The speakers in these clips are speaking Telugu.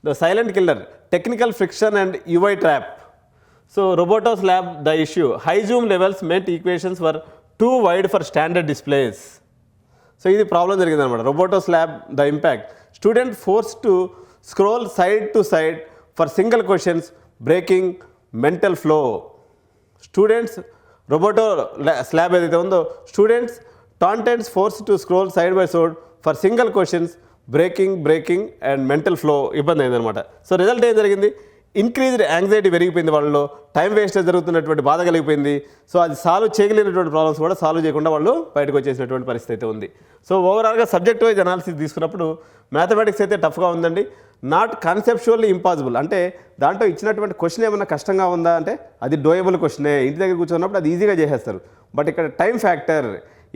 The silent killer, technical friction and UI trap. So Robotos lab the issue, high zoom levels మెంట్ equations were too wide for standard displays. So ఇది ప్రాబ్లం జరిగిందనమాట. Robotos lab the impact, student force to scroll side to side for single questions breaking mental flow. Students Roboto slab ఏదైతే ఉందో, స్టూడెంట్స్ టాంటెంట్స్ force to scroll side by side for single questions breaking and mental flow ఇబ్బంది అయిందనమాట. సో రిజల్ట్ ఏం జరిగింది, ఇంక్రీజ్డ్ యాంగ్జైటీ పెరిగిపోయింది వాళ్ళలో, టైం వేస్టేజ్ జరుగుతున్నటువంటి బాధ కలిగిపోయింది. సో అది సాల్వ్ చేయగలిగినటువంటి ప్రాబ్లమ్స్ కూడా సాల్వ్ చేయకుండా వాళ్ళు బయటకు వచ్చేసినటువంటి పరిస్థితి అయితే ఉంది. సో ఓవరాల్గా సబ్జెక్ట్ వైజ్ అనాలిసిస్ తీసుకున్నప్పుడు మ్యాథమెటిక్స్ అయితే టఫ్గా ఉందండి. నాట్ కాన్సెప్చువల్లీ ఇంపాసిబుల్, అంటే దాంట్లో ఇచ్చినటువంటి క్వశ్చన్ ఏమన్నా కష్టంగా ఉందా అంటే అది డోయబుల్ క్వశ్చనే, ఇంటి దగ్గర కూర్చున్నప్పుడు అది ఈజీగా చేసేస్తారు. బట్ ఇక్కడ టైం ఫ్యాక్టర్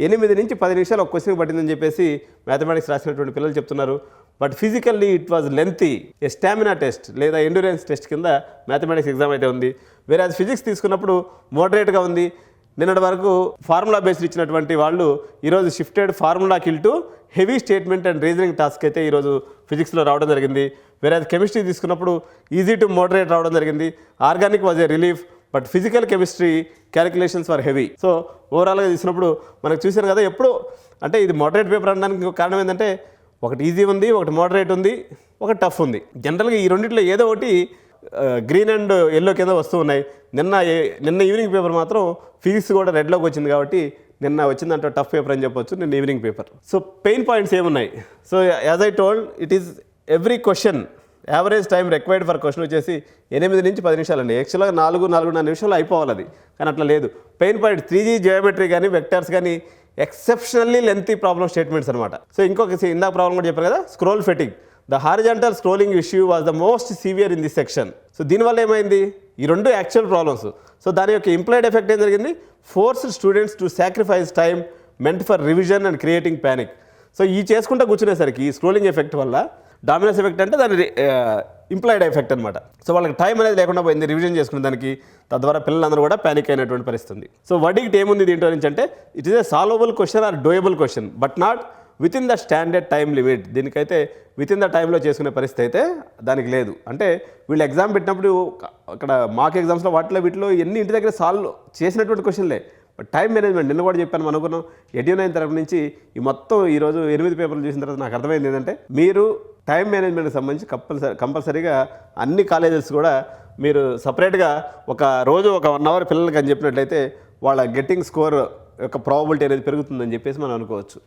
8 నుంచి 10 నిమిషాలు ఒక క్వశ్చన్ పట్టిందని చెప్పేసి మ్యాథమెటిక్స్ రాసినటువంటి పిల్లలు చెప్తున్నారు. But physically it was lengthy, A stamina test లేదా ఎండ్యూరెన్స్ టెస్ట్ కింద మ్యాథమెటిక్స్ ఎగ్జామ్ అయితే ఉంది. వేరే అది ఫిజిక్స్ తీసుకున్నప్పుడు మోడరేట్గా ఉంది. నిన్నటి వరకు ఫార్ములా బేస్డ్ ఇచ్చినటువంటి వాళ్ళు ఈరోజు shifted formula kill to heavy statement and reasoning task అయితే ఈరోజు ఫిజిక్స్లో రావడం జరిగింది. వేరే అది కెమిస్ట్రీ తీసుకున్నప్పుడు ఈజీ టు మోడరేట్ రావడం జరిగింది. Organic was a relief, but physical chemistry calculations for heavy. So ఓవరాల్గా తీసినప్పుడు మనకు చూసారు కదా, ఎప్పుడు అంటే ఇది మోడరేట్ పేపర్ అనడానికి కారణం ఏంటంటే ఒకటి ఈజీ ఉంది, ఒకటి మోడరేట్ ఉంది, ఒకటి టఫ్ ఉంది. జనరల్గా ఈ రెండింటిలో ఏదో ఒకటి గ్రీన్ అండ్ ఎల్లో కింద వస్తూ ఉన్నాయి. నిన్న ఈవినింగ్ పేపర్ మాత్రం ఫిజిక్స్ కూడా రెడ్లోకి వచ్చింది కాబట్టి నిన్న వచ్చిందంటే టఫ్ పేపర్ అని చెప్పొచ్చు, నిన్న evening paper. So pain points ఏమున్నాయి, so as I told it is every question average time required for question వచ్చేసి 8 నుంచి 10 నిమిషాలు అండి. యాక్చువల్గా 4-4.5 నిమిషాలు అయిపోవాలి అది, కానీ అట్లా లేదు. పెయిన్ పాయింట్ 3G జియోమెట్రీ కానీ వెక్టర్స్ కానీ ఎక్సెప్షనల్లీ లెంతీ ప్రాబ్లమ్ స్టేట్మెంట్స్ అనమాట. సో ఇంకొక ఇందాక ప్రాబ్లం కూడా చెప్పారు కదా, స్క్రోల్ ఫెటింగ్, the horizontal scrolling issue was the most severe in this section. So దీనివల్ల ఏమైంది, ఈ రెండు యాక్చువల్ ప్రాబ్లమ్స్. సో దాని యొక్క ఇంప్లాయిడ్ ఎఫెక్ట్ ఏం జరిగింది, forced students to sacrifice time meant for revision and creating panic. So ఈ చేసుకుంటూ కూర్చునేసరికి ఈ స్క్రోలింగ్ ఎఫెక్ట్ వల్ల డామినెన్స్ ఎఫెక్ట్ అంటే దాని ఇంప్లాయిడ్ ఎఫెక్ట్ అనమాట. సో వాళ్ళకి టైం అనేది లేకుండా పోయింది రివిజన్ చేసుకునే దానికి, తద్వారా పిల్లలందరూ కూడా ప్యానిక్ అయినటువంటి పరిస్థితి. సో వర్డిక్ట్ ఏముంది దీంట్లో నుంచి అంటే it is a solvable question or doable question but not within the standard time limit. దీనికైతే విత్ ఇన్ ద టైంలో చేసుకునే పరిస్థితి అయితే దానికి లేదు. అంటే వీళ్ళు ఎగ్జామ్ పెట్టినప్పుడు అక్కడ మాక్ ఎగ్జామ్స్లో వీటిలో ఎన్ని ఇంటి దగ్గర సాల్వ్ చేసినటువంటి క్వశ్చన్లే. బట్ టైం మేనేజ్మెంట్ నిన్న కూడా చెప్పాను, మనం అనుకున్నాం 89 తరఫు నుంచి ఈ మొత్తం ఈరోజు 8 పేపర్లు చూసిన తర్వాత నాకు అర్థమైంది ఏంటంటే మీరు టైం మేనేజ్మెంట్కి సంబంధించి కంపల్సరీగా అన్ని కాలేజెస్ కూడా మీరు సపరేట్గా ఒక రోజు ఒక 1 అవర్ పిల్లలకి అని చెప్పినట్లయితే వాళ్ళ గెట్టింగ్ స్కోర్ యొక్క ప్రాబబిలిటీ అనేది పెరుగుతుందని చెప్పేసి మనం అనుకోవచ్చు.